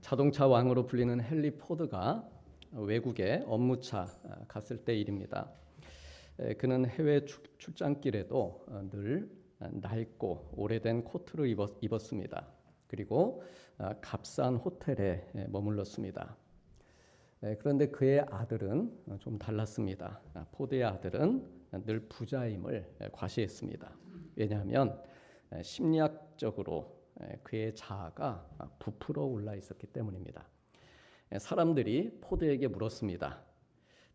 자동차 왕으로 불리는 헨리 포드가 외국에 업무차 갔을 때 일입니다. 그는 해외 출장길에도 늘 낡고 오래된 코트를 입었습니다. 그리고 값싼 호텔에 머물렀습니다. 그런데 그의 아들은 좀 달랐습니다. 포드의 아들은 늘 부자임을 과시했습니다. 왜냐하면 심리학적으로 그의 자아가 부풀어 올라 있었기 때문입니다. 사람들이 포드에게 물었습니다.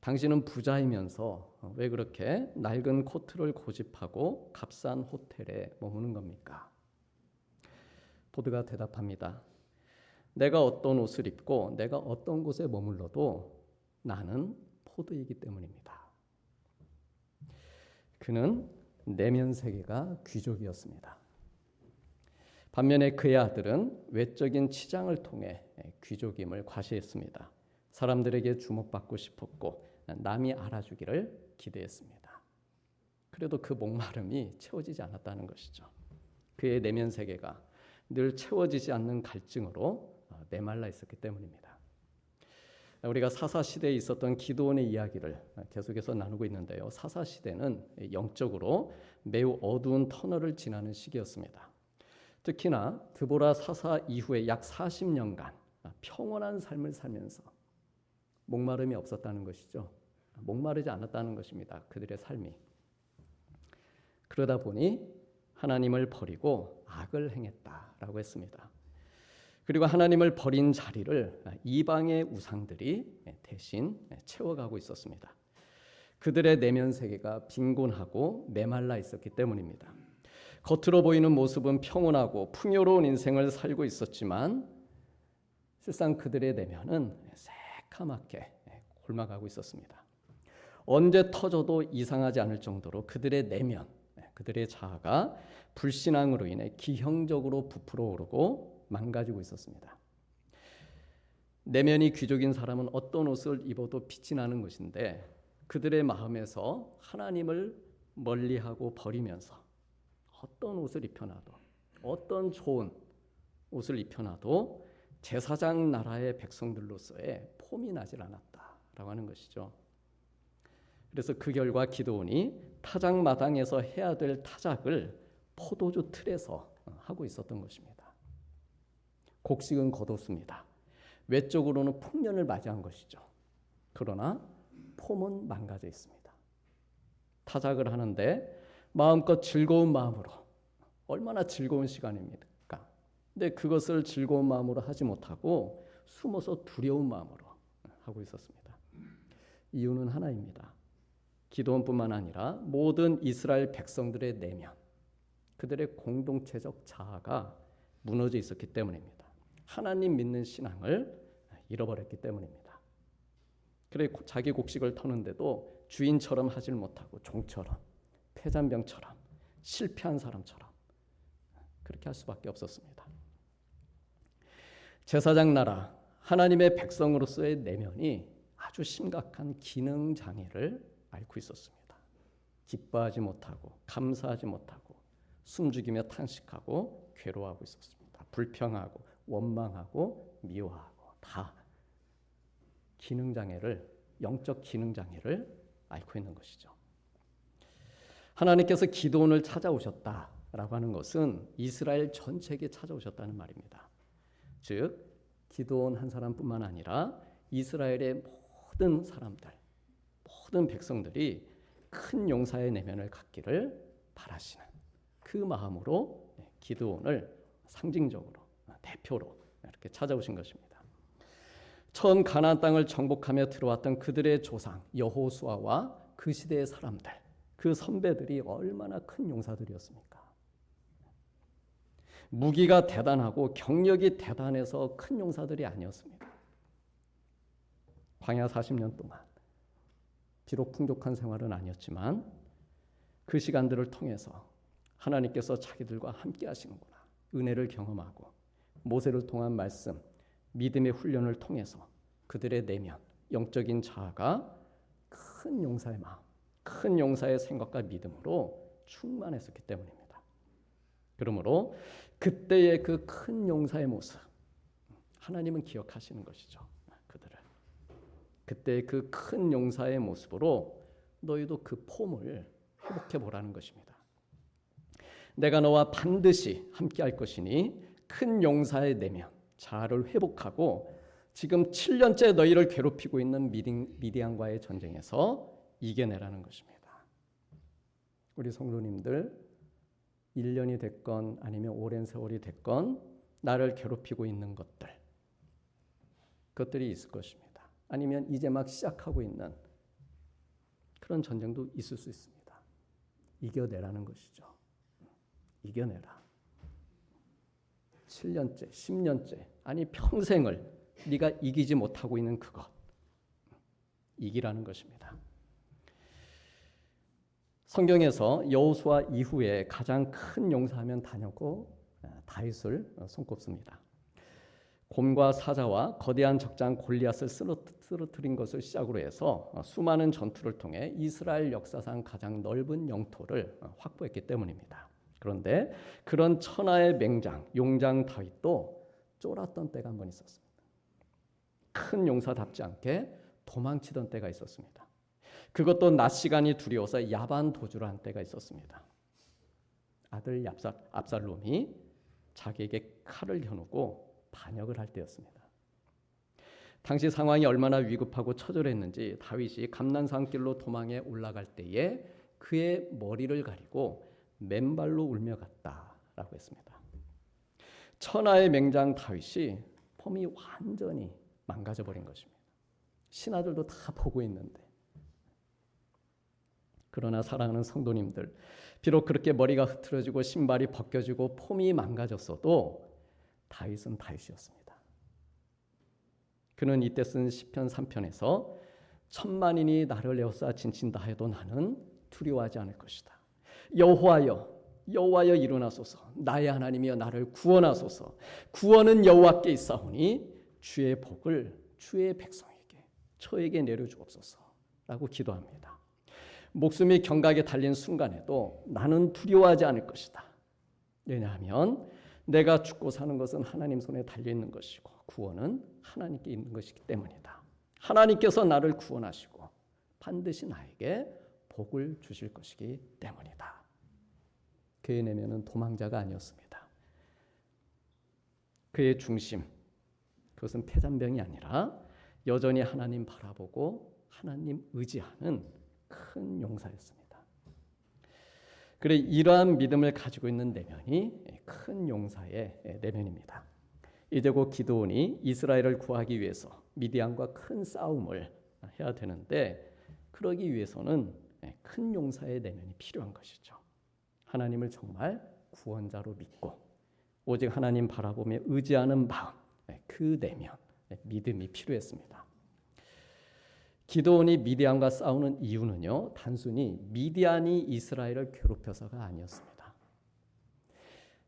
당신은 부자이면서 왜 그렇게 낡은 코트를 고집하고 값싼 호텔에 머무는 겁니까? 포드가 대답합니다. 내가 어떤 옷을 입고 내가 어떤 곳에 머물러도 나는 포드이기 때문입니다. 그는 내면 세계가 귀족이었습니다. 반면에 그의 아들은 외적인 치장을 통해 귀족임을 과시했습니다. 사람들에게 주목받고 싶었고 남이 알아주기를 기대했습니다. 그래도 그 목마름이 채워지지 않았다는 것이죠. 그의 내면 세계가 늘 채워지지 않는 갈증으로 메말라 있었기 때문입니다. 우리가 사사시대에 있었던 기드온의 이야기를 계속해서 나누고 있는데요. 사사시대는 영적으로 매우 어두운 터널을 지나는 시기였습니다. 특히나 드보라 사사 이후에 약 40년간 평온한 삶을 살면서 목마름이 없었다는 것이죠. 목마르지 않았다는 것입니다. 그들의 삶이. 그러다 보니 하나님을 버리고 악을 행했다라고 했습니다. 그리고 하나님을 버린 자리를 이방의 우상들이 대신 채워가고 있었습니다. 그들의 내면 세계가 빈곤하고 메말라 있었기 때문입니다. 겉으로 보이는 모습은 평온하고 풍요로운 인생을 살고 있었지만 실상 그들의 내면은 새카맣게 골마가고 있었습니다. 언제 터져도 이상하지 않을 정도로 그들의 내면, 그들의 자아가 불신앙으로 인해 기형적으로 부풀어 오르고 망가지고 있었습니다. 내면이 귀족인 사람은 어떤 옷을 입어도 빛이 나는 것인데 그들의 마음에서 하나님을 멀리하고 버리면서 어떤 옷을 입혀놔도 어떤 좋은 옷을 입혀놔도 제사장 나라의 백성들로서의 폼이 나질 않았다라고 하는 것이죠. 그래서 그 결과 기드온이 타작마당에서 해야 될 타작을 포도주 틀에서 하고 있었던 것입니다. 곡식은 거뒀습니다. 외적으로는 풍년을 맞이한 것이죠. 그러나 폼은 망가져 있습니다. 타작을 하는데 마음껏 즐거운 마음으로 얼마나 즐거운 시간입니까? 근데 그것을 즐거운 마음으로 하지 못하고 숨어서 두려운 마음으로 하고 있었습니다. 이유는 하나입니다. 기드온뿐만 아니라 모든 이스라엘 백성들의 내면, 그들의 공동체적 자아가 무너져 있었기 때문입니다. 하나님 믿는 신앙을 잃어버렸기 때문입니다. 그래 자기 곡식을 터는데도 주인처럼 하질 못하고 종처럼, 폐잔병처럼, 실패한 사람처럼 그렇게 할 수밖에 없었습니다. 제사장 나라, 하나님의 백성으로서의 내면이 아주 심각한 기능 장애를 앓고 있었습니다. 기뻐하지 못하고 감사하지 못하고 숨죽이며 탄식하고 괴로워하고 있었습니다. 불평하고 원망하고 미워하고 다 기능장애를, 영적 기능장애를 앓고 있는 것이죠. 하나님께서 기드온을 찾아오셨다라고 하는 것은 이스라엘 전체에게 찾아오셨다는 말입니다. 즉 기드온 한 사람뿐만 아니라 이스라엘의 모든 사람들, 모든 백성들이 큰 용사의 내면을 갖기를 바라시는 그 마음으로 기드온을 상징적으로 대표로 이렇게 찾아오신 것입니다. 처음 가나안 땅을 정복하며 들어왔던 그들의 조상 여호수아와 그 시대의 사람들, 그 선배들이 얼마나 큰 용사들이었습니까? 무기가 대단하고 경력이 대단해서 큰 용사들이 아니었습니다. 광야 40년 동안 비록 풍족한 생활은 아니었지만 그 시간들을 통해서 하나님께서 자기들과 함께 하시는구나, 은혜를 경험하고 모세를 통한 말씀, 믿음의 훈련을 통해서 그들의 내면, 영적인 자아가 큰 용사의 마음, 큰 용사의 생각과 믿음으로 충만했었기 때문입니다. 그러므로 그때의 그 큰 용사의 모습, 하나님은 기억하시는 것이죠. 그들을. 그때 그 큰 용사의 모습으로 너희도 그 폼을 회복해 보라는 것입니다. 내가 너와 반드시 함께할 것이니 큰 용사의 내면 자아를 회복하고 지금 7년째 너희를 괴롭히고 있는 미디안과의 전쟁에서 이겨내라는 것입니다. 우리 성도님들 1년이 됐건 아니면 오랜 세월이 됐건 나를 괴롭히고 있는 그것들이 있을 것입니다. 아니면 이제 막 시작하고 있는 그런 전쟁도 있을 수 있습니다. 이겨내라는 것이죠. 이겨내라. 7년째, 10년째, 아니 평생을 네가 이기지 못하고 있는 그것. 이기라는 것입니다. 성경에서 여호수아 이후에 가장 큰 용사하면 다녔고 다윗을 손꼽습니다. 곰과 사자와 거대한 적장 골리앗을 쓰러뜨린 것을 시작으로 해서 수많은 전투를 통해 이스라엘 역사상 가장 넓은 영토를 확보했기 때문입니다. 그런데 그런 천하의 맹장, 용장 다윗도 쫄았던 때가 한 번 있었습니다. 큰 용사답지 않게 도망치던 때가 있었습니다. 그것도 낮 시간이 두려워서 야반 도주를 한 때가 있었습니다. 아들 압살롬이 자기에게 칼을 겨누고 반역을 할 때였습니다. 당시 상황이 얼마나 위급하고 처절했는지 다윗이 감난산길로 도망에 올라갈 때에 그의 머리를 가리고 맨발로 울며 갔다라고 했습니다. 천하의 맹장 다윗이 폼이 완전히 망가져버린 것입니다. 신하들도 다 보고 있는데. 그러나 사랑하는 성도님들, 비록 그렇게 머리가 흐트러지고 신발이 벗겨지고 폼이 망가졌어도 다윗은 다윗이었습니다. 그는 이때 쓴 시편 3편에서 천만인이 나를 에워싸 진친다 해도 나는 두려워하지 않을 것이다. 여호와여 일어나소서. 나의 하나님이여 나를 구원하소서. 구원은 여호와께 있사오니 주의 복을 주의 백성에게 저에게 내려주옵소서라고 기도합니다. 목숨이 경각에 달린 순간에도 나는 두려워하지 않을 것이다. 왜냐하면 내가 죽고 사는 것은 하나님 손에 달려있는 것이고 구원은 하나님께 있는 것이기 때문이다. 하나님께서 나를 구원하시고 반드시 나에게 복을 주실 것이기 때문이다. 그의 내면은 도망자가 아니었습니다. 그의 중심, 그것은 패잔병이 아니라 여전히 하나님 바라보고 하나님 의지하는 큰 용사였습니다. 그래 이러한 믿음을 가지고 있는 내면이 큰 용사의 내면입니다. 이제 곧 기드온이 이스라엘을 구하기 위해서 미디안과 큰 싸움을 해야 되는데 그러기 위해서는 큰 용사의 내면이 필요한 것이죠. 하나님을 정말 구원자로 믿고 오직 하나님 바라보며 의지하는 마음, 그 내면, 믿음이 필요했습니다. 기드온이 미디안과 싸우는 이유는요, 단순히 미디안이 이스라엘을 괴롭혀서가 아니었습니다.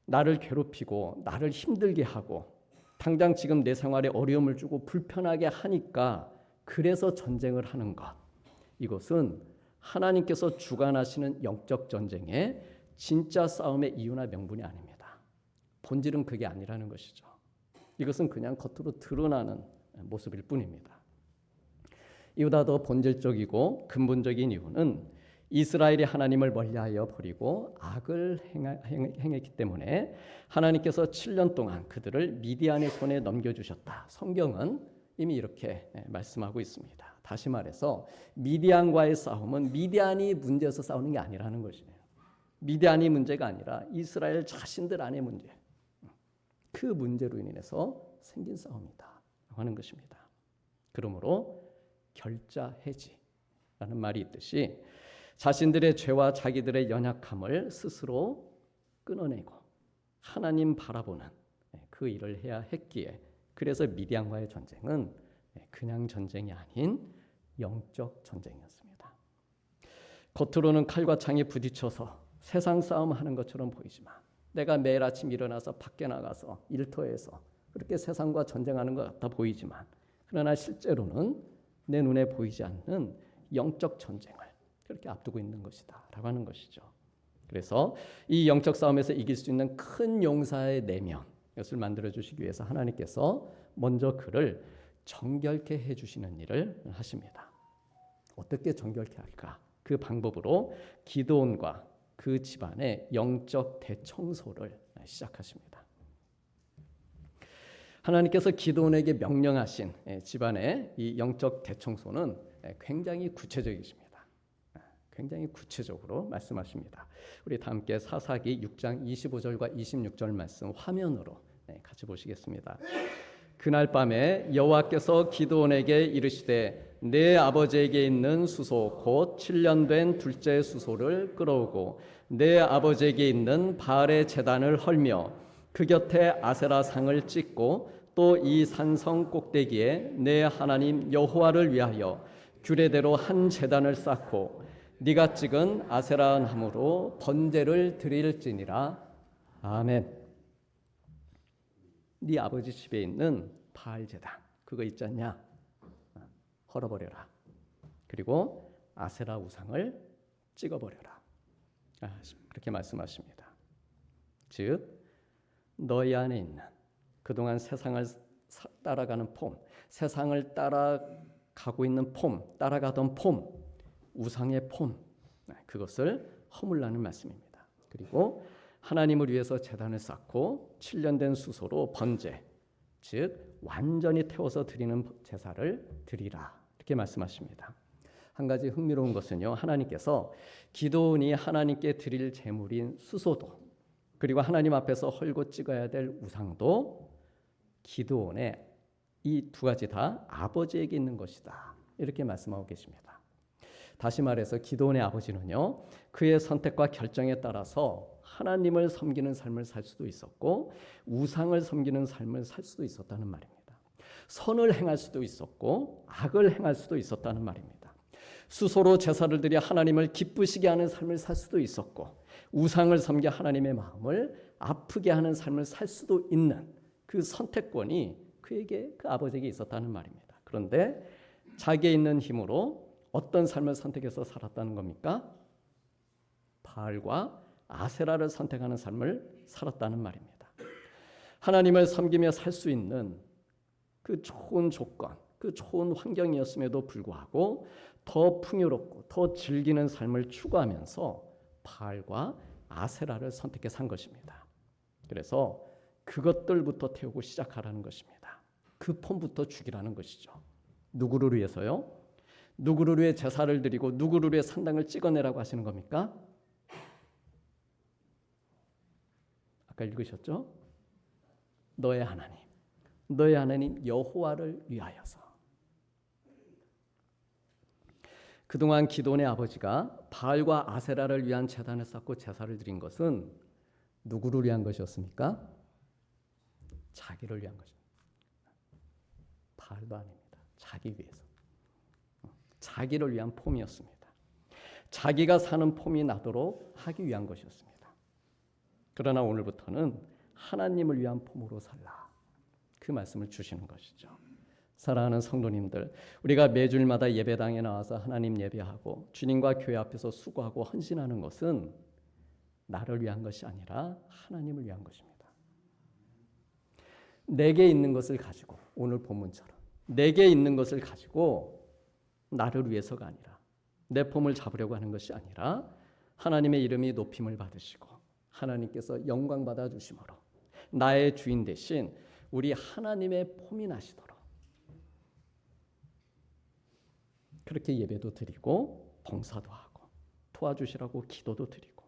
나를 괴롭히고 나를 힘들게 하고 당장 지금 내 생활에 어려움을 주고 불편하게 하니까 그래서 전쟁을 하는 것, 이것은 하나님께서 주관하시는 영적 전쟁의 진짜 싸움의 이유나 명분이 아닙니다. 본질은 그게 아니라는 것이죠. 이것은 그냥 겉으로 드러나는 모습일 뿐입니다. 이보다 더 본질적이고 근본적인 이유는 이스라엘이 하나님을 멀리하여 버리고 악을 행했기 때문에 하나님께서 7년 동안 그들을 미디안의 손에 넘겨주셨다. 성경은 이미 이렇게 말씀하고 있습니다. 다시 말해서 미디안과의 싸움은 미디안이 문제에서 싸우는 게 아니라는 것이에요. 미디안이 문제가 아니라 이스라엘 자신들 안의 문제. 그 문제로 인해서 생긴 싸움이다 하는 것입니다. 그러므로 결자해지라는 말이 있듯이 자신들의 죄와 자기들의 연약함을 스스로 끊어내고 하나님 바라보는 그 일을 해야 했기에 그래서 미디안과의 전쟁은 그냥 전쟁이 아닌 영적 전쟁이었습니다. 겉으로는 칼과 창에 부딪혀서 세상 싸움하는 것처럼 보이지만 내가 매일 아침 일어나서 밖에 나가서 일터에서 그렇게 세상과 전쟁하는 것 같아 보이지만 그러나 실제로는 내 눈에 보이지 않는 영적 전쟁을 그렇게 앞두고 있는 것이다 라고 하는 것이죠. 그래서 이 영적 싸움에서 이길 수 있는 큰 용사의 내면, 이것을 만들어 주시기 위해서 하나님께서 먼저 그를 정결케 해주시는 일을 하십니다. 어떻게 정결케 할까? 그 방법으로 기드온과 그 집안의 영적 대청소를 시작하십니다. 하나님께서 기드온에게 명령하신 집안의 이 영적 대청소는 굉장히 구체적이십니다. 굉장히 구체적으로 말씀하십니다. 우리 다 함께 사사기 6장 25절과 26절 말씀 화면으로 같이 보시겠습니다. 그날 밤에 여호와께서 기드온에게 이르시되 내 아버지에게 있는 수소 곧 7년 된 둘째 수소를 끌어오고 내 아버지에게 있는 바알의 제단을 헐며 그 곁에 아세라 상을 찍고 또 이 산성 꼭대기에 내 하나님 여호와를 위하여 규례대로 한 제단을 쌓고 네가 찍은 아세라 나무로 번제를 드릴지니라. 아멘. 네 아버지 집에 있는 바알 제단 그거 있지 않냐? 헐어버려라. 그리고 아세라 우상을 찍어버려라. 그렇게 말씀하십니다. 즉 너희 안에 있는 그동안 세상을 따라가는 폼, 세상을 따라가고 있는 폼, 따라가던 폼, 우상의 폼, 그것을 허물라는 말씀입니다. 그리고 하나님을 위해서 제단을 쌓고 7년 된 수소로 번제, 즉 완전히 태워서 드리는 제사를 드리라. 이렇게 말씀하십니다. 한 가지 흥미로운 것은요, 하나님께서 기드온이 하나님께 드릴 제물인 수소도 그리고 하나님 앞에서 헐고 찍어야 될 우상도 기드온의 이 두 가지 다 아버지에게 있는 것이다. 이렇게 말씀하고 계십니다. 다시 말해서 기드온의 아버지는요, 그의 선택과 결정에 따라서 하나님을 섬기는 삶을 살 수도 있었고 우상을 섬기는 삶을 살 수도 있었다는 말입니다. 선을 행할 수도 있었고 악을 행할 수도 있었다는 말입니다. 수소로 제사를 드려 하나님을 기쁘시게 하는 삶을 살 수도 있었고 우상을 섬겨 하나님의 마음을 아프게 하는 삶을 살 수도 있는 그 선택권이 그에게, 그 아버지에게 있었다는 말입니다. 그런데 자기의 있는 힘으로 어떤 삶을 선택해서 살았다는 겁니까? 바알과 아세라를 선택하는 삶을 살았다는 말입니다. 하나님을 섬기며 살 수 있는 그 좋은 조건, 그 좋은 환경이었음에도 불구하고 더 풍요롭고 더 즐기는 삶을 추구하면서 바알과 아세라를 선택해 산 것입니다. 그래서 그것들부터 태우고 시작하라는 것입니다. 그 폼부터 죽이라는 것이죠. 누구를 위해서요? 누구를 위해 제사를 드리고 누구를 위해 산당을 찍어내라고 하시는 겁니까? 아까 읽으셨죠? 너의 하나님, 너의 하나님 여호와를 위하여서. 그동안 기드온의 아버지가 바알과 아세라를 위한 제단을 쌓고 제사를 드린 것은 누구를 위한 것이었습니까? 자기를 위한 것입니다. 바알도 아닙니다. 자기 위해서. 자기를 위한 폼이었습니다. 자기가 사는 폼이 나도록 하기 위한 것이었습니다. 그러나 오늘부터는 하나님을 위한 폼으로 살라. 그 말씀을 주시는 것이죠. 사랑하는 성도님들, 우리가 매주일마다 예배당에 나와서 하나님 예배하고 주님과 교회 앞에서 수고하고 헌신하는 것은 나를 위한 것이 아니라 하나님을 위한 것입니다. 내게 있는 것을 가지고, 오늘 본문처럼 내게 있는 것을 가지고 나를 위해서가 아니라 내 폼을 잡으려고 하는 것이 아니라 하나님의 이름이 높임을 받으시고 하나님께서 영광 받아 주심으로 나의 주인 대신 우리 하나님의 폼이 나시도록 그렇게 예배도 드리고 봉사도 하고 도와주시라고 기도도 드리고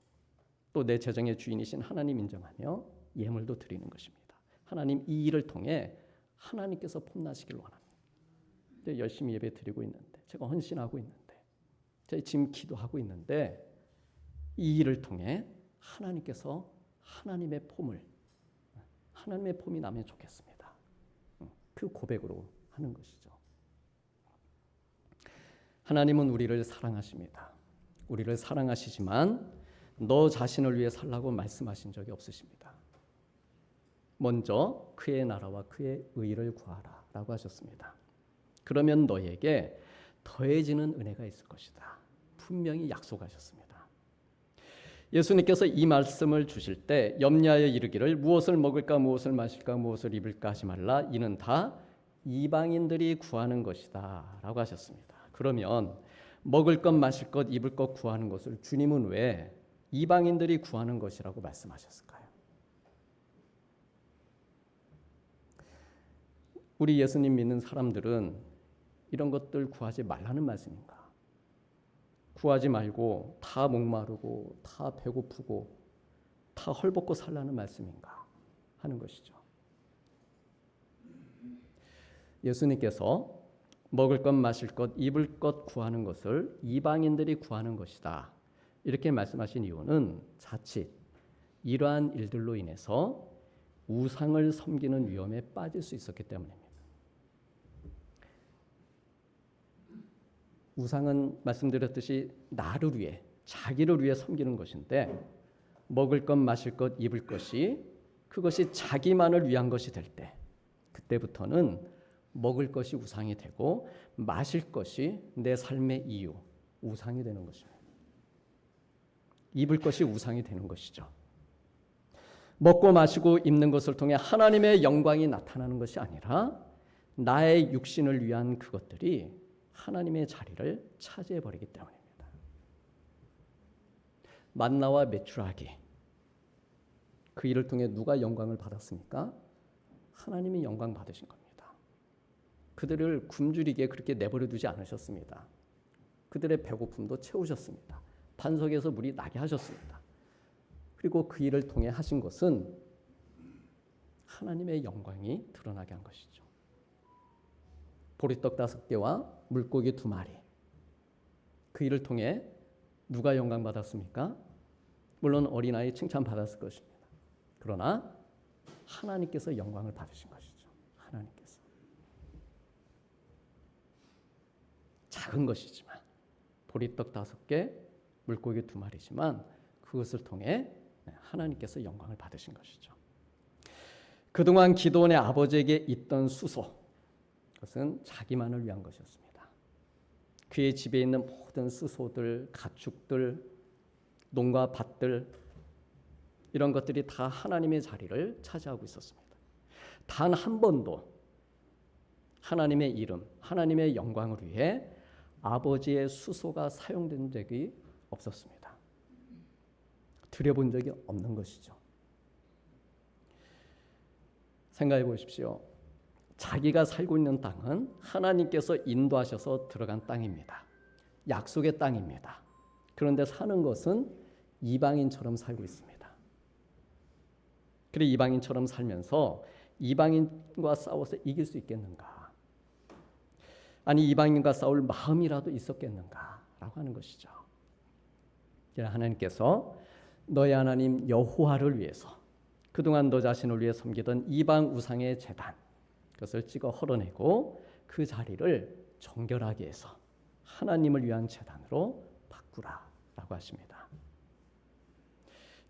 또 내 재정의 주인이신 하나님 인정하며 예물도 드리는 것입니다. 하나님 이 일을 통해 하나님께서 폼나시길 원합니다. 열심히 예배 드리고 있는데 제가 헌신하고 있는데 제가 지금 기도하고 있는데 이 일을 통해 하나님께서 하나님의 폼이 나면 좋겠습니다. 그 고백으로 하는 것이죠. 하나님은 우리를 사랑하십니다. 우리를 사랑하시지만 너 자신을 위해 살라고 말씀하신 적이 없으십니다. 먼저 그의 나라와 그의 의를 구하라 라고 하셨습니다. 그러면 너에게 더해지는 은혜가 있을 것이다. 분명히 약속하셨습니다. 예수님께서 이 말씀을 주실 때 염려하여 이르기를 무엇을 먹을까 무엇을 마실까 무엇을 입을까 하지 말라 이는 다 이방인들이 구하는 것이다 라고 하셨습니다. 그러면 먹을 것 마실 것 입을 것 구하는 것을 주님은 왜 이방인들이 구하는 것이라고 말씀하셨을까요? 우리 예수님 믿는 사람들은 이런 것들 구하지 말라는 말씀인가? 구하지 말고 다 목마르고 다 배고프고 다 헐벗고 살라는 말씀인가 하는 것이죠. 예수님께서 먹을 것 마실 것 입을 것 구하는 것을 이방인들이 구하는 것이다 이렇게 말씀하신 이유는 자칫 이러한 일들로 인해서 우상을 섬기는 위험에 빠질 수 있었기 때문입니다. 우상은 말씀드렸듯이 나를 위해 자기를 위해 섬기는 것인데 먹을 것 마실 것 입을 것이 그것이 자기만을 위한 것이 될 때 그때부터는 먹을 것이 우상이 되고 마실 것이 내 삶의 이유 우상이 되는 것입니다. 입을 것이 우상이 되는 것이죠. 먹고 마시고 입는 것을 통해 하나님의 영광이 나타나는 것이 아니라 나의 육신을 위한 그것들이 하나님의 자리를 차지해버리기 때문입니다. 만나와 메추라기 그 일을 통해 누가 영광을 받았습니까? 하나님이 영광 받으신 겁니다. 그들을 굶주리게 그렇게 내버려 두지 않으셨습니다. 그들의 배고픔도 채우셨습니다. 반석에서 물이 나게 하셨습니다. 그리고 그 일을 통해 하신 것은 하나님의 영광이 드러나게 한 것이죠. 보리떡 5개와 물고기 2마리 그 일을 통해 누가 영광 받았습니까? 물론 어린아이 칭찬받았을 것입니다. 그러나 하나님께서 영광을 받으신 것이죠. 하나님께서 작은 것이지만 보리떡 5개 물고기 2마리지만 그것을 통해 하나님께서 영광을 받으신 것이죠. 그동안 기도원의 아버지에게 있던 수소 그것은 자기만을 위한 것이었습니다. 그의 집에 있는 모든 수소들, 가축들, 농과 밭들 이런 것들이 다 하나님의 자리를 차지하고 있었습니다. 단 한 번도 하나님의 이름, 하나님의 영광을 위해 아버지의 수소가 사용된 적이 없었습니다. 드려본 적이 없는 것이죠. 생각해 보십시오. 자기가 살고 있는 땅은 하나님께서 인도하셔서 들어간 땅입니다. 약속의 땅입니다. 그런데 사는 것은 이방인처럼 살고 있습니다. 그래 이방인처럼 살면서 이방인과 싸워서 이길 수 있겠는가? 아니 이방인과 싸울 마음이라도 있었겠는가라고 하는 것이죠. 하나님께서 너의 하나님 여호와를 위해서 그동안 너 자신을 위해 섬기던 이방 우상의 제단 그것을 찍어 헐어내고 그 자리를 정결하게 해서 하나님을 위한 제단으로 바꾸라라고 하십니다.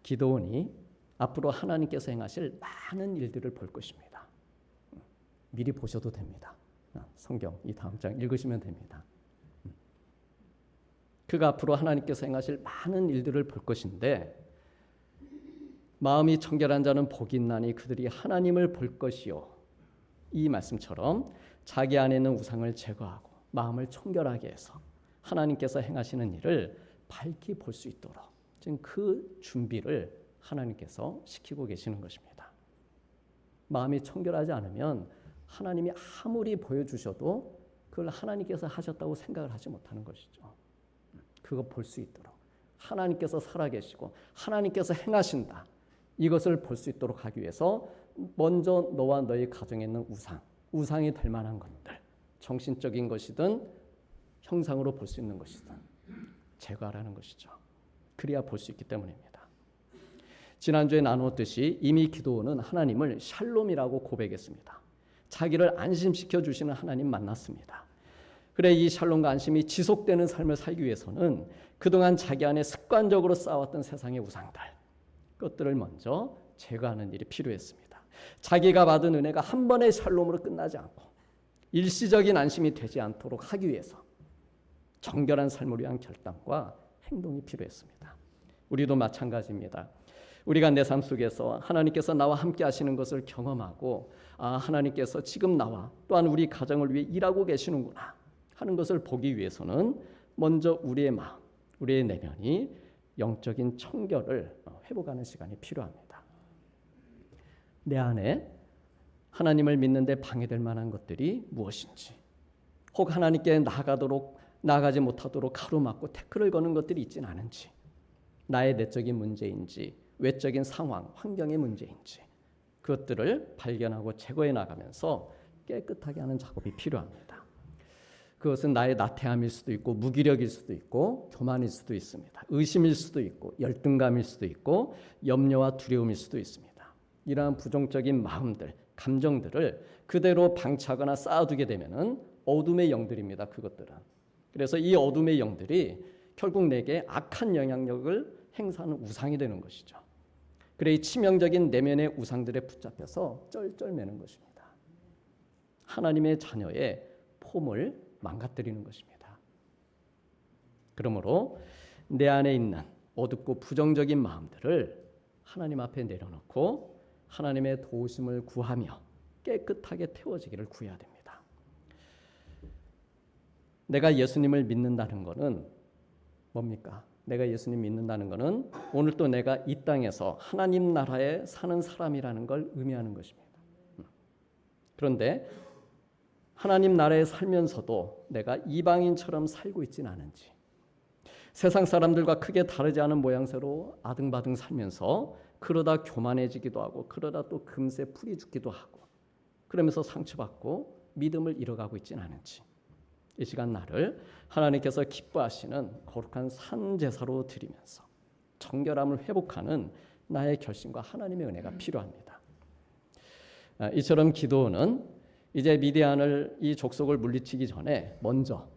기도원이 앞으로 하나님께서 행하실 많은 일들을 볼 것입니다. 미리 보셔도 됩니다. 성경 이 다음 장 읽으시면 됩니다. 그가 앞으로 하나님께서 행하실 많은 일들을 볼 것인데 마음이 청결한 자는 복이 있나니 그들이 하나님을 볼 것이요. 이 말씀처럼 자기 안에 있는 우상을 제거하고 마음을 청결하게 해서 하나님께서 행하시는 일을 밝히 볼 수 있도록 지금 그 준비를 하나님께서 시키고 계시는 것입니다. 마음이 청결하지 않으면 하나님이 아무리 보여주셔도 그걸 하나님께서 하셨다고 생각을 하지 못하는 것이죠. 그거 볼 수 있도록 하나님께서 살아계시고 하나님께서 행하신다. 이것을 볼 수 있도록 하기 위해서 먼저 너와 너의 가정에 있는 우상이 될 만한 것들, 정신적인 것이든 형상으로 볼 수 있는 것이든 제거하라는 것이죠. 그래야 볼 수 있기 때문입니다. 지난주에 나누었듯이 이미 기도원은 하나님을 샬롬이라고 고백했습니다. 자기를 안심시켜 주시는 하나님 만났습니다. 그래 이 샬롬과 안심이 지속되는 삶을 살기 위해서는 그동안 자기 안에 습관적으로 쌓아왔던 세상의 우상들 그것들을 먼저 제거하는 일이 필요했습니다. 자기가 받은 은혜가 한 번의 샬롬으로 끝나지 않고 일시적인 안심이 되지 않도록 하기 위해서 정결한 삶을 위한 결단과 행동이 필요했습니다. 우리도 마찬가지입니다. 우리가 내 삶 속에서 하나님께서 나와 함께 하시는 것을 경험하고 하나님께서 지금 나와 또한 우리 가정을 위해 일하고 계시는구나 하는 것을 보기 위해서는 먼저 우리의 마음, 우리의 내면이 영적인 청결을 회복하는 시간이 필요합니다. 내 안에 하나님을 믿는 데 방해될 만한 것들이 무엇인지, 혹 하나님께 나아가지 못하도록 가로막고 태클을 거는 것들이 있지는 않은지, 나의 내적인 문제인지 외적인 상황, 환경의 문제인지 그것들을 발견하고 제거해 나가면서 깨끗하게 하는 작업이 필요합니다. 그것은 나의 나태함일 수도 있고 무기력일 수도 있고 교만일 수도 있습니다. 의심일 수도 있고 열등감일 수도 있고 염려와 두려움일 수도 있습니다. 이러한 부정적인 마음들, 감정들을 그대로 방치하거나 쌓아두게 되면은 어둠의 영들입니다. 그것들은. 그래서 이 어둠의 영들이 결국 내게 악한 영향력을 행사하는 우상이 되는 것이죠. 그래 이 치명적인 내면의 우상들에 붙잡혀서 쩔쩔매는 것입니다. 하나님의 자녀의 폼을 망가뜨리는 것입니다. 그러므로 내 안에 있는 어둡고 부정적인 마음들을 하나님 앞에 내려놓고 하나님의 도우심을 구하며 깨끗하게 태워지기를 구해야 됩니다. 내가 예수님을 믿는다는 것은 뭡니까? 내가 예수님 믿는다는 것은 오늘 또 내가 이 땅에서 하나님 나라에 사는 사람이라는 걸 의미하는 것입니다. 그런데 하나님 나라에 살면서도 내가 이방인처럼 살고 있지는 않은지, 세상 사람들과 크게 다르지 않은 모양새로 아등바등 살면서 그러다 교만해지기도 하고 그러다 또 금세 풀이 죽기도 하고 그러면서 상처받고 믿음을 잃어가고 있지는 않은지, 이 시간 나를 하나님께서 기뻐하시는 거룩한 산제사로 드리면서 정결함을 회복하는 나의 결심과 하나님의 은혜가 필요합니다. 이처럼 기도는 이제 미디안을 이 족속을 물리치기 전에 먼저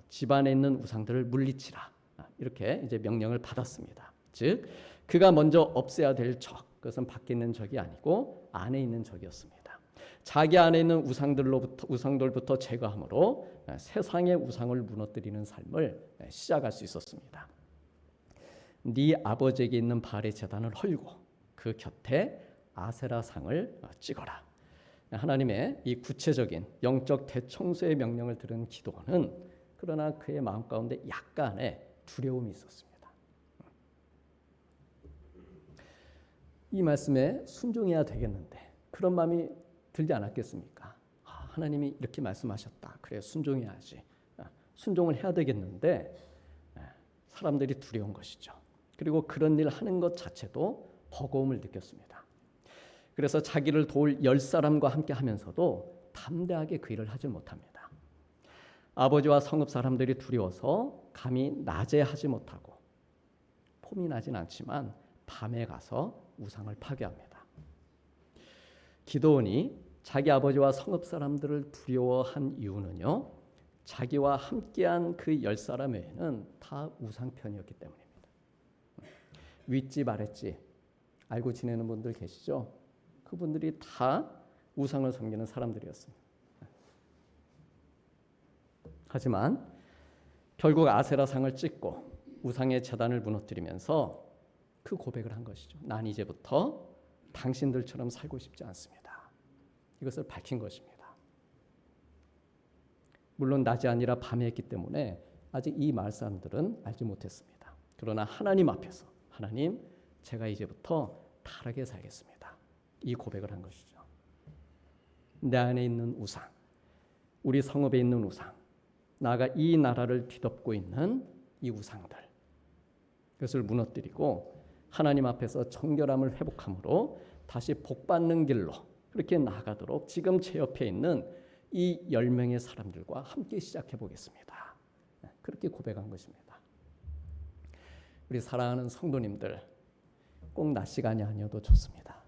집안에 있는 우상들을 물리치라 이렇게 이제 명령을 받았습니다. 즉 그가 먼저 없애야 될 적, 그것은 밖에 있는 적이 아니고 안에 있는 적이었습니다. 자기 안에 있는 우상들부터 제거함으로 세상의 우상을 무너뜨리는 삶을 시작할 수 있었습니다. 네 아버지에게 있는 바알의 제단을 헐고 그 곁에 아세라 상을 찍어라. 하나님의 이 구체적인 영적 대청소의 명령을 들은 기도는 그러나 그의 마음 가운데 약간의 두려움이 있었습니다. 이 말씀에 순종해야 되겠는데 그런 마음이 들지 않았겠습니까? 하나님이 이렇게 말씀하셨다. 그래 순종해야지. 순종을 해야 되겠는데 사람들이 두려운 것이죠. 그리고 그런 일 하는 것 자체도 버거움을 느꼈습니다. 그래서 자기를 도울 10사람과 함께 하면서도 담대하게 그 일을 하지 못합니다. 아버지와 성읍 사람들이 두려워서 감히 낮에 하지 못하고 폼이 나진 않지만 밤에 가서 우상을 파괴합니다. 기도원이 자기 아버지와 성읍 사람들을 두려워한 이유는요, 자기와 함께한 그 10사람 외에는 다 우상편이었기 때문입니다. 윗집 아랫집 알고 지내는 분들 계시죠? 그분들이 다 우상을 섬기는 사람들이었습니다. 하지만 결국 아세라상을 찍고 우상의 제단을 무너뜨리면서 그 고백을 한 것이죠. 난 이제부터 당신들처럼 살고 싶지 않습니다. 이것을 밝힌 것입니다. 물론 낮이 아니라 밤에 했기 때문에 아직 이 마을 사람들은 알지 못했습니다. 그러나 하나님 앞에서 하나님, 제가 이제부터 다르게 살겠습니다. 이 고백을 한 것이죠. 내 안에 있는 우상, 우리 성읍에 있는 우상, 나아가 이 나라를 뒤덮고 있는 이 우상들, 그것을 무너뜨리고 하나님 앞에서 정결함을 회복함으로 다시 복받는 길로 그렇게 나아가도록 지금 제 옆에 있는 이 10명의 사람들과 함께 시작해 보겠습니다. 그렇게 고백한 것입니다. 우리 사랑하는 성도님들, 꼭 낮 시간이 아니어도 좋습니다.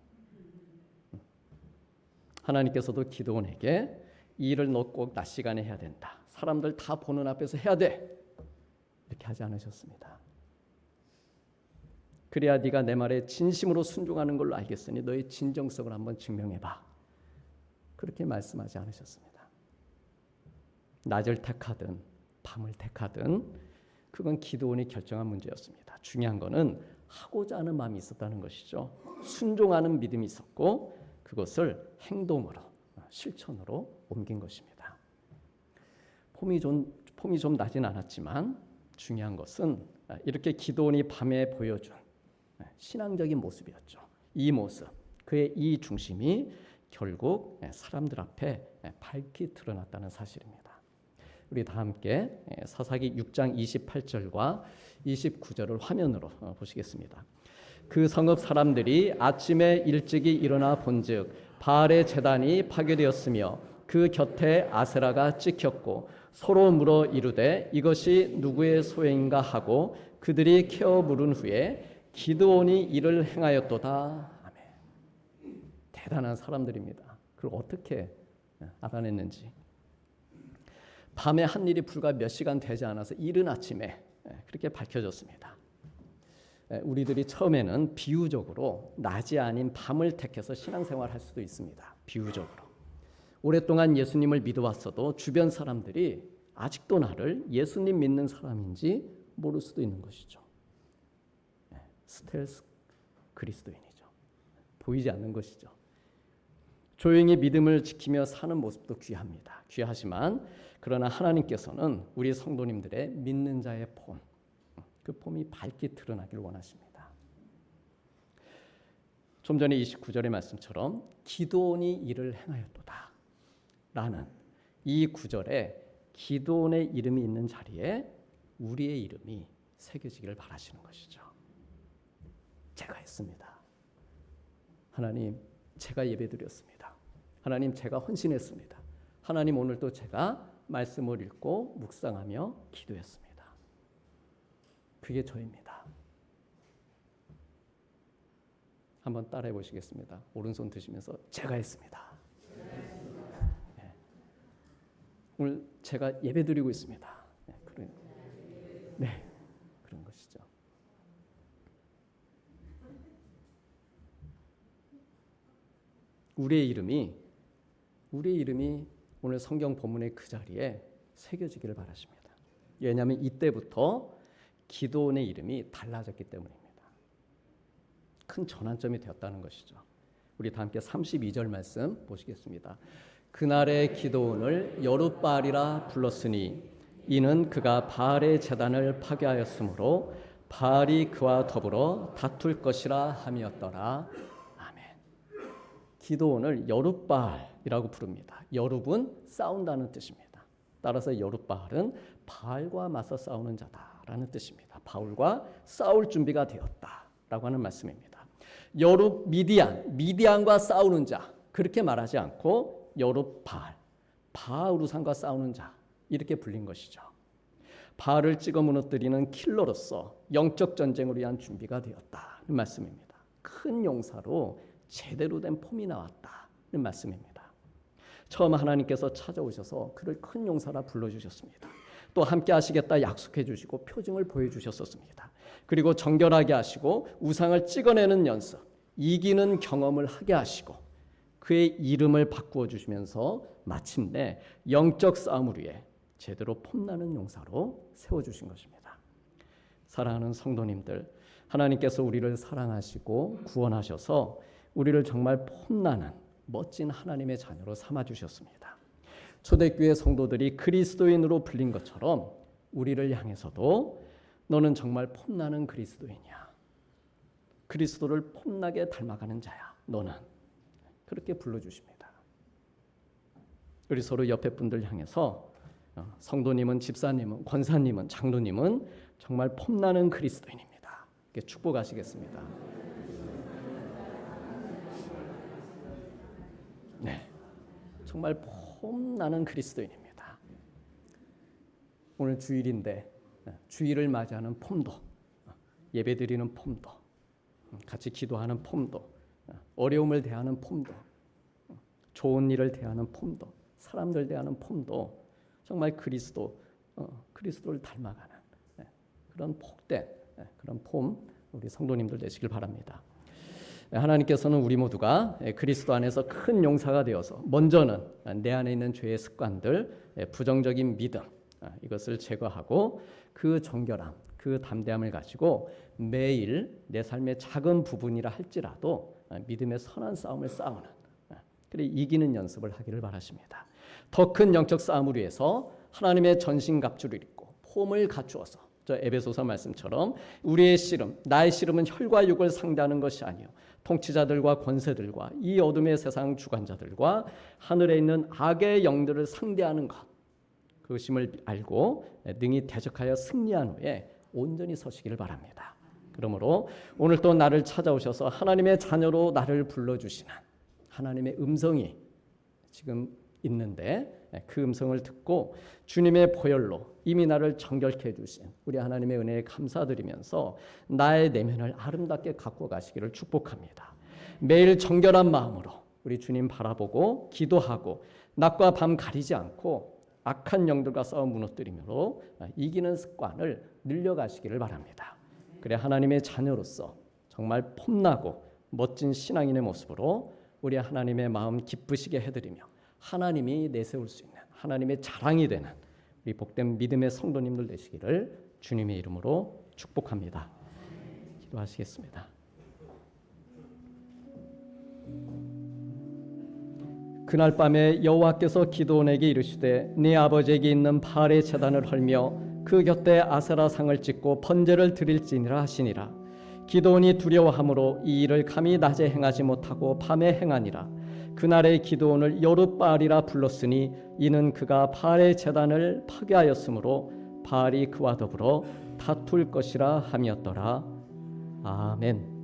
하나님께서도 기도원에게 이 일을 너 꼭 낮 시간에 해야 된다. 사람들 다 보는 앞에서 해야 돼. 이렇게 하지 않으셨습니다. 그래야 네가 내 말에 진심으로 순종하는 걸로 알겠으니 너의 진정성을 한번 증명해봐. 그렇게 말씀하지 않으셨습니다. 낮을 택하든 밤을 택하든 그건 기도원이 결정한 문제였습니다. 중요한 거는 하고자 하는 마음이 있었다는 것이죠. 순종하는 믿음이 있었고 그것을 행동으로 실천으로 옮긴 것입니다. 폼이 좀 나진 않았지만 중요한 것은 이렇게 기도원이 밤에 보여준 신앙적인 모습이었죠. 이 모습, 그의 이 중심이 결국 사람들 앞에 밝히 드러났다는 사실입니다. 우리 다 함께 사사기 6장 28절과 29절을 화면으로 보시겠습니다. 그 성읍 사람들이 아침에 일찍이 일어나 본즉 바알의 제단이 파괴되었으며 그 곁에 아세라가 찍혔고 서로 물어 이르되 이것이 누구의 소행인가 하고 그들이 캐어 물은 후에 기드온이 이를 행하였도다. 아멘. 대단한 사람들입니다. 그걸 어떻게 알아냈는지. 밤에 한 일이 불과 몇 시간 되지 않아서 이른 아침에 그렇게 밝혀졌습니다. 우리들이 처음에는 비유적으로 낮이 아닌 밤을 택해서 신앙생활을 할 수도 있습니다. 비유적으로. 오랫동안 예수님을 믿어왔어도 주변 사람들이 아직도 나를 예수님 믿는 사람인지 모를 수도 있는 것이죠. 스텔스 그리스도인이죠. 보이지 않는 것이죠. 조용히 믿음을 지키며 사는 모습도 귀합니다. 귀하지만 그러나 하나님께서는 우리 성도님들의 믿는 자의 폼, 그 폼이 밝게 드러나길 원하십니다. 좀 전에 29절의 말씀처럼 기드온이 이를 행하였도다 라는 이 구절에 기드온의 이름이 있는 자리에 우리의 이름이 새겨지기를 바라시는 것이죠. 제가 했습니다. 하나님, 제가 예배드렸습니다. 하나님, 제가 헌신했습니다. 하나님, 오늘도 제가 말씀을 읽고 묵상하며 기도했습니다. 그게 저입니다. 한번 따라해 보시겠습니다. 오른손 드시면서 제가 했습니다. 네. 오늘 제가 예배드리고 있습니다. 네, 그런 것이죠. 우리의 이름이 오늘 성경 본문의 그 자리에 새겨지기를 바라십니다. 왜냐하면 이때부터 기드온의 이름이 달라졌기 때문입니다. 큰 전환점이 되었다는 것이죠. 우리 다 함께 32절 말씀 보시겠습니다. 그날의 기드온을 여룻바알이라 불렀으니 이는 그가 바알의 제단을 파괴하였으므로 바알이 그와 더불어 다툴 것이라 함이었더라. 아멘. 기드온을 여룻바알이라고 부릅니다. 여룻은 싸운다는 뜻입니다. 따라서 여룻바알은 바알과 맞서 싸우는 자다라는 뜻입니다. 바울과 싸울 준비가 되었다라고 하는 말씀입니다. 여룻 미디안과 싸우는 자 그렇게 말하지 않고 여룻바알, 바알우산과 싸우는 자 이렇게 불린 것이죠. 바알을 찍어 무너뜨리는 킬러로서 영적 전쟁을 위한 준비가 되었다는 말씀입니다. 큰 용사로 제대로 된 폼이 나왔다는 말씀입니다. 처음 하나님께서 찾아오셔서 그를 큰 용사라 불러주셨습니다. 또 함께 하시겠다 약속해 주시고 표징을 보여주셨었습니다. 그리고 정결하게 하시고 우상을 찍어내는 연습, 이기는 경험을 하게 하시고 그의 이름을 바꾸어 주시면서 마침내 영적 싸움을 위해 제대로 폼나는 용사로 세워주신 것입니다. 사랑하는 성도님들, 하나님께서 우리를 사랑하시고 구원하셔서 우리를 정말 폼나는 멋진 하나님의 자녀로 삼아주셨습니다. 초대교회 성도들이 그리스도인으로 불린 것처럼 우리를 향해서도 너는 정말 폼나는 그리스도인이야. 그리스도를 폼나게 닮아가는 자야. 너는. 그렇게 불러주십니다. 우리 서로 옆에 분들 향해서 성도님은 집사님은 권사님은 장로님은 정말 폼나는 그리스도인입니다. 이렇게 축복하시겠습니다. 네, 정말 폼나는 그리스도인입니다. 오늘 주일인데 주일을 맞이하는 폼도, 예배드리는 폼도, 같이 기도하는 폼도, 어려움을 대하는 폼도, 좋은 일을 대하는 폼도, 사람들 대하는 폼도 정말 그리스도를 닮아가는 그런 복된 그런 폼 우리 성도님들 되시길 바랍니다. 하나님께서는 우리 모두가 그리스도 안에서 큰 용사가 되어서 먼저는 내 안에 있는 죄의 습관들, 부정적인 믿음 이것을 제거하고 그 정결함, 그 담대함을 가지고 매일 내 삶의 작은 부분이라 할지라도 믿음의 선한 싸움을 싸우는, 그래 이기는 연습을 하기를 바라십니다. 더 큰 영적 싸움을 위해서 하나님의 전신갑주를 입고 폼을 갖추어서 저 에베소서 말씀처럼 우리의 씨름, 나의 씨름은 혈과 육을 상대하는 것이 아니요 통치자들과 권세들과 이 어둠의 세상 주관자들과 하늘에 있는 악의 영들을 상대하는 것, 그것임을 알고 능히 대적하여 승리한 후에 온전히 서시기를 바랍니다. 그러므로 오늘 또 나를 찾아오셔서 하나님의 자녀로 나를 불러주시는 하나님의 음성이 지금 있는데 그 음성을 듣고 주님의 보혈로 이미 나를 정결케 해주신 우리 하나님의 은혜에 감사드리면서 나의 내면을 아름답게 갖고 가시기를 축복합니다. 매일 정결한 마음으로 우리 주님 바라보고 기도하고 낮과 밤 가리지 않고 악한 영들과 싸워 무너뜨리므로 이기는 습관을 늘려가시기를 바랍니다. 그래 하나님의 자녀로서 정말 폼나고 멋진 신앙인의 모습으로 우리 하나님의 마음 기쁘시게 해드리며 하나님이 내세울 수 있는 하나님의 자랑이 되는 우리 복된 믿음의 성도님들 되시기를 주님의 이름으로 축복합니다. 기도하시겠습니다. 그날 밤에 여호와께서 기드온에게 이르시되 네 아버지에게 있는 바알의 제단을 헐며 그 곁에 아세라 상을 찍고 번제를 드릴지니라 하시니라. 기드온이 두려워함으로 이 일을 감히 낮에 행하지 못하고 밤에 행하니라. 그날에 기드온을 여룻바알이라 불렀으니 이는 그가 바알의 제단을 파괴하였으므로 바알이 그와 더불어 다툴 것이라 함이었더라. 아멘.